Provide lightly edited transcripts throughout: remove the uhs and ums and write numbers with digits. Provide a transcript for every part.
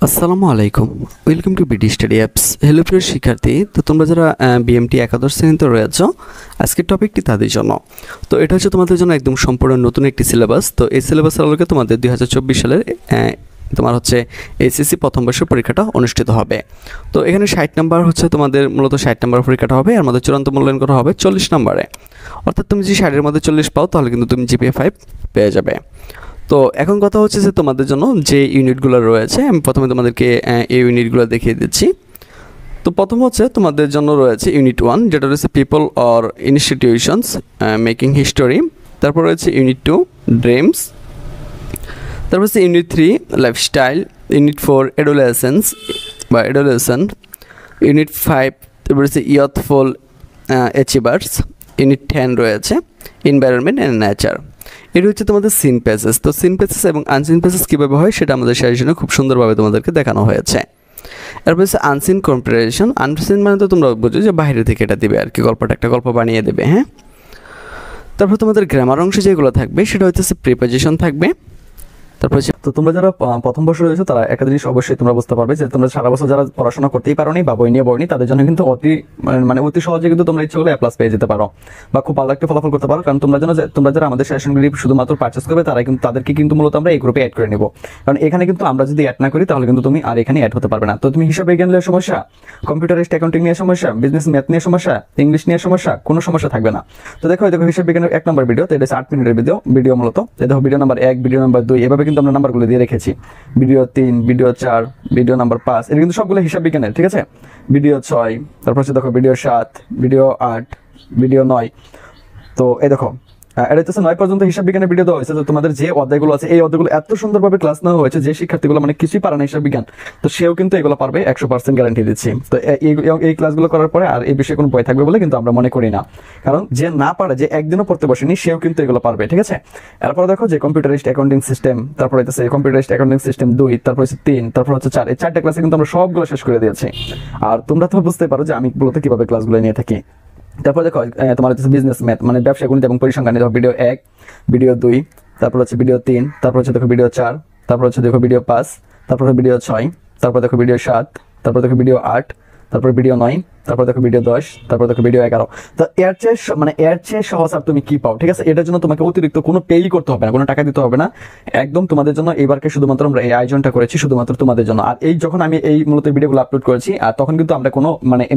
আসসালামু আলাইকুম, welcome to BD study apps. Hello প্রিয় শিক্ষার্থী, তো তোমরা যারা বিএমটি একাদশ শ্রেণীতে রয়েছ, আজকের টপিকটি তাদের জন্য। তো এটা হচ্ছে তোমাদের জন্য একদম সম্পূর্ণ নতুন একটি সিলেবাস। তো এই সিলেবাসের আলোকে তোমাদের 2024 সালের তোমার হচ্ছে এসএসসি প্রথম বর্ষের পরীক্ষাটা অনুষ্ঠিত হবে। তো এখানে 60 নাম্বার হচ্ছে তোমাদের মূলত 60 নাম্বার পরীক্ষাটা হবে, আর মধ্যে চূড়ান্ত মূল্যায়ন করা হবে 40 নাম্বারে। অর্থাৎ তুমি যদি 60-এর মধ্যে 40 পাও তাহলে কিন্তু তুমি জিপিএ 5 পেয়ে যাবে। তো এখন কথা হচ্ছে যে তোমাদের জন্য যে ইউনিটগুলো রয়েছে, আমি প্রথমে তোমাদেরকে এই ইউনিটগুলো দেখিয়ে দিচ্ছি। তো প্রথম হচ্ছে তোমাদের জন্য রয়েছে ইউনিট 1, যেটা রয়েছে people or institutions making history. তারপর রয়েছে ইউনিট 2 ড্রিমস। তারপর হচ্ছে ইউনিট 3 লাইফস্টাইল। ইউনিট 4 অ্যাডোলেসেন্স বা অ্যাডোলেসন। ইউনিট 5 তারপর হচ্ছে ইয়থফুল অ্যাচিভার্স। ইউনিট 10 রয়েছে এনভায়রনমেন্ট অ্যান্ড নেচার। এটা হচ্ছে তোমাদের সিন প্যাসেজ। তো সিন প্যাসেজ এবং আনসিন প্যাসেজ কীভাবে হয় সেটা আমাদের সাজেশনে খুব সুন্দরভাবে তোমাদেরকে দেখানো হয়েছে। এরপর হচ্ছে আনসিন কম্পারিজন। আনসিন মানে তো তোমরা বুঝো যে বাইরে থেকে এটা দেবে আর কি, গল্পটা একটা গল্প বানিয়ে দেবে। হ্যাঁ, তারপর তোমাদের গ্রামার অংশে যেগুলো থাকবে সেটা হচ্ছে প্রিপোজিশন থাকবে। তারপর তো তোমরা যারা প্রথম বর্ষে রয়েছে তারা একটা জিনিস অবশ্যই তোমরা বুঝতে পারবে যে তোমরা সারা বছর যারা পড়াশোনা করতেই পারোনি বা বই নিয়ে পড়নি, তাদের জন্য কিন্তু অতি সহজে কিন্তু তোমরা ইচ্ছে করলে A+ পেয়ে যেতে পারো বা খুব ভালো একটা ফলাফল করতে পারো। কারণ তোমরা যারা আমাদের সেশনগুলি শুধুমাত্র পারচেস করবে তাদেরকে কিন্তু মূলত আমরা এই গ্রুপে অ্যাড করে নেব। কারণ এখানে কিন্তু আমরা যদি অ্যাড না করি তাহলে কিন্তু তুমি আর এখানে অ্যাড হতে পারবে না। তো তুমি হিসাব বিজ্ঞান নিয়ে সমস্যা, কম্পিউটারিস্ট অ্যাকাউন্টিং নিয়ে সমস্যা, বিজনেস ম্যাথ নিয়ে সমস্যা, ইংলিশ নিয়ে সমস্যা, কোনো সমস্যা থাকবে না। তো দেখো হিসাব বিজ্ঞানের 1 নম্বর ভিডিও, তো এটা 8 মিনিটের ভিডিও মূলত। দেখো ভিডিও নাম্বার 1, ভিডিও নাম্বার 2, এভাবে কিন্তু আমরা নাম্বারগুলো দিয়ে রেখেছি। ভিডিও 3, ভিডিও 4, ভিডিও নাম্বার 5, এটা কিন্তু সবগুলো হিসাব বিজ্ঞানের, ঠিক আছে। ভিডিও 6, তারপর হচ্ছে দেখো ভিডিও 7, ভিডিও 8, ভিডিও 9। তো এই দেখো এটা হচ্ছে 9 পর্যন্ত হিসাব বিজ্ঞানের ভিডিও দেওয়া হয়েছে। তো তোমাদের যে অধ্যায়গুলো আছে এই অধ্যায়গুলো এত সুন্দরভাবে ক্লাস নেওয়া হয়েছে যে শিক্ষার্থীগুলো মানে কিছুই পারে না হিসাব বিজ্ঞান, তো সেও কিন্তু এগুলো পারবে 100% গ্যারান্টি দিচ্ছি। তো এই ক্লাসগুলো করার পরে আর এই বিষয়ে কোনো ভয় থাকবে বলে কিন্তু আমরা মনে করি না। কারণ যে না পারে, যে একদিনও পড়তে বসেনি, সেও কিন্তু এগুলো পারবে, ঠিক আছে। এরপরে দেখো যে কম্পিউটারিস্ট অ্যাকাউন্টিং সিস্টেম, তারপর হচ্ছে কম্পিউটারিস্ট অ্যাকাউন্টিং সিস্টেম 2, তারপর হচ্ছে 3, তারপর হচ্ছে 4, এই 4টা ক্লাসে কিন্তু আমরা সবগুলো শেষ করে দিয়েছি। আর তোমরা তো বুঝতে পারো যে আমি মূলত কিভাবে ক্লাসগুলো নিয়ে থাকি। তারপর দেখো তোমার হচ্ছে বিজনেস ম্যাথ মানে ব্যবসা গণিত এবং পরিসংখ্যান, দেখো ভিডিও 1, ভিডিও 2, তারপর হচ্ছে ভিডিও 3, তারপর হচ্ছে দেখো ভিডিও 4, তারপর হচ্ছে দেখো ভিডিও 5, তারপর ভিডিও 6, তারপর দেখো ভিডিও 7, তারপর দেখো ভিডিও 8, তারপর ভিডিও 9, তারপর দেখো ভিডিও 10, তারপর দেখো ভিডিও 11। তো এর চেয়ে সহজ আর তুমি কি পাও, ঠিক আছে। এটার জন্য তোমাকে অতিরিক্ত কোনো পেই করতে হবে না, কোনো টাকা দিতে হবে না। একদম তোমাদের জন্য এবারকে শুধুমাত্র আমরা এই আয়োজনটা করেছি শুধুমাত্র তোমাদের জন্য। আর এই যখন আমি এই মূলত ভিডিওগুলো আপলোড করেছি, আর তখন কিন্তু আমরা কোনো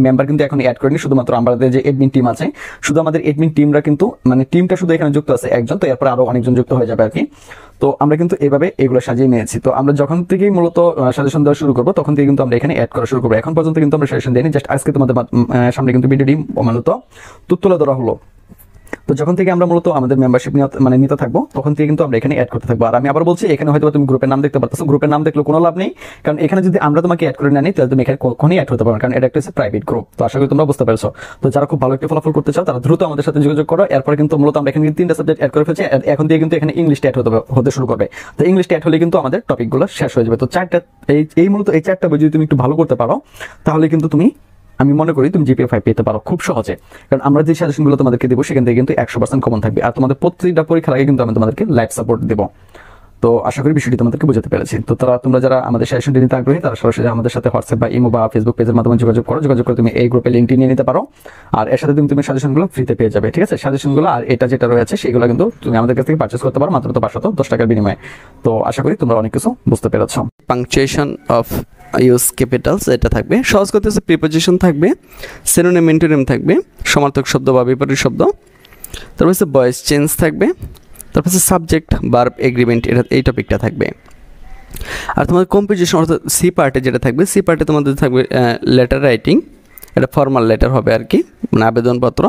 মেম্বার কিন্তু এখন অ্যাড করিনি, শুধুমাত্র আমাদের যে এডমিন টিম আছে, শুধু আমাদের এডমিন টিমরা কিন্তু টিমটা শুধু এখানে যুক্ত আছে একজন, তো এরপর আরো অনেকজন যুক্ত হয়ে যাবে আর কি। তো আমরা কিন্তু এইভাবে এগুলো সাজিয়ে নিয়েছি। তো আমরা যখন থেকেই মূলত সাজেশন দেওয়া শুরু করবো তখন থেকে কিন্তু আমরা এখানে অ্যাড করা শুরু করবো। এখন পর্যন্ত কিন্তু আমরা সাজেশন দিইনি, জাস্ট আজকে তোমাদের সামনে কিন্তু ভিডিওটি মূলত তুলে ধরা হলো। তো যখন থেকে আমরা মূলত আমাদের মেম্বারশিপ নিতে থাকবো তখন থেকে কিন্তু আমরা এখানে অ্যাড করতে থাকবো। আর আমি আবার বলছি, এখানে হয়তো তুমি গ্রুপের নাম দেখতে পারতেছো, গ্রুপের নাম দেখলে কোনো লাভ নেই। কারণ এখানে যদি আমরা তোমাকে অ্যাড করে নিই তাহলে তুমি এখানে কখনোই অ্যাড হতে পারবে, কারণ এটা একটা প্রাইভেট গ্রুপ। তো আশা করি তোমরা বুঝতে পারছো। তো যারা খুব ভালো একটা ফলাফল করতে চাও তারা দ্রুত আমাদের সাথে যোগাযোগ করো। এরপরে কিন্তু মূলত আমরা এখানে 3টা সাবজেক্ট অ্যাড করে ফেলছি, এখন দিয়ে কিন্তু এখানে ইংলিশ অ্যাড হতে শুরু করবে। তো ইংলিশ অ্যাড হলে কিন্তু আমাদের টপিকগুলো শেষ হয়ে যাবে। তো 4টা এই মূলত এই 4টা বই যদি তুমি একটু ভালো করতে পারো তাহলে কিন্তু আমি মনে করি তুমি জিপিএ 5 পেতে পারো খুব সহজে। কারণ আমরা যে সাজেশনগুলো তোমাদেরকে দেবো সেখান থেকে কিন্তু 100% কমন থাকবে। আর তোমাদের প্রত্যেকটা পরীক্ষার আগে কিন্তু আমি তোমাদেরকে লাইভ সাপোর্ট দেবো। তো আশা করি বিষয়টি তোমাদেরকে বোঝাতে পেরেছি। তো তোমরা যারা আমাদের সেশনটি নিতে আগ্রহী তারা সরাসরি আমাদের সাথে হোয়াটসঅ্যাপ বা ইমো বা ফেসবুক পেজের মাধ্যমে যোগাযোগ করে তুমি এই গ্রুপে লিঙ্কটি নিয়ে নিতে পারো। আর এর সাথে তুমি সাজেশনগুলো ফ্রিতে পেয়ে যাবে, ঠিক আছে। সাজেশনগুলো আর এটা যেটা রয়েছে সেগুলো কিন্তু তুমি আমাদের কাছ থেকে পারচেস করতে পারো মাত্র 510 টাকার বিনিময়ে। তো আশা করি তোমরা অনেক কিছু বুঝতে পেরেছো। পাংচুয়েশন অফ ইউজ ক্যাপিটালস এটা থাকবে, সহজ করতে হচ্ছে প্রিপোজিশন থাকবে, সিনোনিম অ্যান্টোনিম থাকবে, সমার্থক শব্দ বা বিপরীত শব্দ, তারপর হচ্ছে ভয়েস চেঞ্জ থাকবে, তারপর হচ্ছে সাবজেক্ট ভার্ব এগ্রিমেন্ট, এই টপিকটা থাকবে। আর তোমাদের কম্পোজিশন অর্থাৎ সি পার্টে যেটা থাকবে, সি পার্টে তোমাদের থাকবে লেটার রাইটিং, এটা ফর্মাল লেটার হবে আর কি, মানে আবেদনপত্র।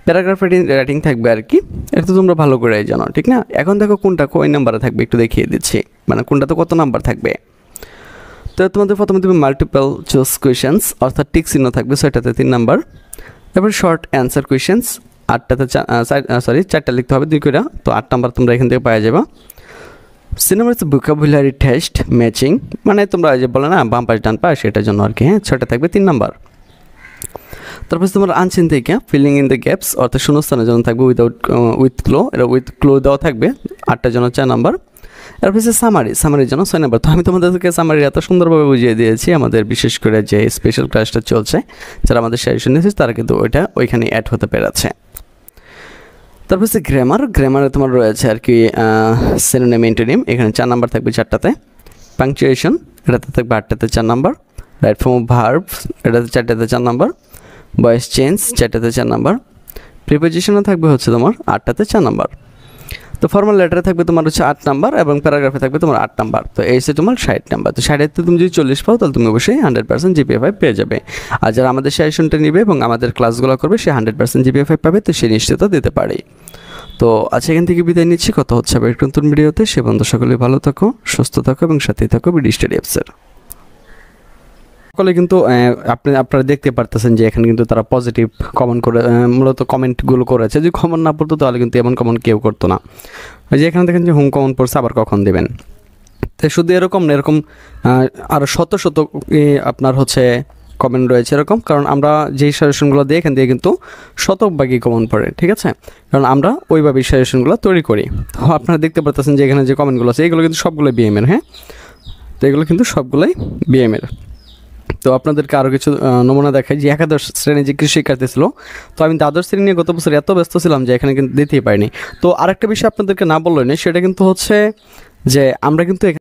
প্যারাগ্রাফ রাইটিং থাকবে আর কি, এটা তো তোমরা ভালো করে জানো, ঠিক না। এখন দেখো কোনটা কয় নাম্বারে থাকবে একটু দেখিয়ে দিচ্ছি, মানে কোনটাতে কত নাম্বার থাকবে। তো তোমাদের প্রথমে তুমি মাল্টিপল চুজ কোয়েশনস অর্থাৎ টিক চিহ্ন থাকবে 6টাতে 3 নাম্বার। তারপর শর্ট অ্যান্সার কোয়েশনস 4টা লিখতে হবে 2 করে, তো 8 নাম্বার তোমরা এখান থেকে পাওয়া যাবে। সিনেমার হচ্ছে ভোকাবুলারি টেস্ট ম্যাচিং, মানে তোমরা যে বলে না বাম পাশ ডান পাশ, সেটার জন্য আর কি। হ্যাঁ, 6টা থাকবে 3 নাম্বার। তারপর তোমার আনসিন থেকে ফিলিং ইন দ্য গ্যাপস অর্থাৎ শূন্যস্থানের জন্য থাকবে উইথ ক্লো, এটা উইথ ক্লো দেওয়া থাকবে 8টার জন্য 4 নাম্বার। এরপর হচ্ছে সামারির জন্য 6 নাম্বার। তো আমি তোমাদেরকে সামারি এত সুন্দরভাবে বুঝিয়ে দিয়েছি, আমাদের বিশেষ করে যে স্পেশাল ক্লাসটা চলছে, যারা আমাদের সাজেশন নিয়েছে তারা কিন্তু ওইখানে অ্যাড হতে পেরেছে। তারপর হচ্ছে গ্রামারে তোমার রয়েছে আর কি সিনোনিম অ্যান্টোনিম, এখানে 4 নাম্বার থাকবে 4টাতে। পাংচুয়েশন এটাতে থাকবে 8টাতে 4 number. Right form of verb এটাতে 4টাতে 4 নাম্বার। ভয়েস চেঞ্জ 4টাতে 4 নাম্বার। প্রিপোজিশনও থাকবে হচ্ছে তোমার 8টাতে 4 নাম্বার। তো ফর্মাল লেটারে থাকবে তোমার হচ্ছে 8 নাম্বার এবং প্যারাগ্রাফে থাকবে তোমার 8 নাম্বার। তো এই হচ্ছে তোমার 60 নাম্বার। তো 60তে তুমি যদি 40 পাও তাহলে তুমি অবশ্যই 100% GPA 5 পেয়ে যাবে। আর যারা আমাদের সাজেশনটা নিবে এবং আমাদের ক্লাসগুলো করবে সে 100% GPA 5 পাবে, তো সে নিশ্চিত দিতে পারে। তো আজকে এখান থেকে বিদায় নিচ্ছি, কথা হচ্ছে আবার একটা নতুন ভিডিওতে। সে বন্ধু সকলে ভালো থাকো, সুস্থ থাকো এবং সাথেই থাকো বিডি স্টাডি অ্যাপসের। সকলে কিন্তু আপনারা দেখতে পারতেছেন যে এখানে কিন্তু তারা পজিটিভ কমেন্ট করে মূলত কমেন্টগুলো করেছে। যদি কমেন্ট না পড়তো তাহলে কিন্তু এমন কমেন্ট কেউ করতো না। ওই যে এখানে দেখেন যে হোম কমেন্ট পড়ছে, আবার কখন দেবেন। তাই শুধু এরকম না, এরকম আরও শত আপনার হচ্ছে কমেন্ট রয়েছে এরকম, কারণ আমরা যেই সাজেশনগুলো দিই এখান থেকে কিন্তু শতভাগই কমেন্ট পড়ে, ঠিক আছে, কারণ আমরা ওইভাবেই সাজেশনগুলো তৈরি করি। তো আপনারা দেখতে পারতেছেন যে এখানে যে কমেন্টগুলো আছে এগুলো কিন্তু সবগুলোই বিএমের। হ্যাঁ, তো এগুলো কিন্তু সবগুলোই বিএমের। তো আপনাদেরকে আরও কিছু নমুনা দেখাই যে একাদশ শ্রেণী যে কৃষি শিক্ষার্থী ছিল, তো আমি দ্বাদশ শ্রেণী নিয়ে গত বছর এত ব্যস্ত ছিলাম যে এখানে কিন্তু দিতেই পারিনি। তো আরেকটা বিষয় আপনাদেরকে না বললেই না, সেটা কিন্তু হচ্ছে যে আমরা কিন্তু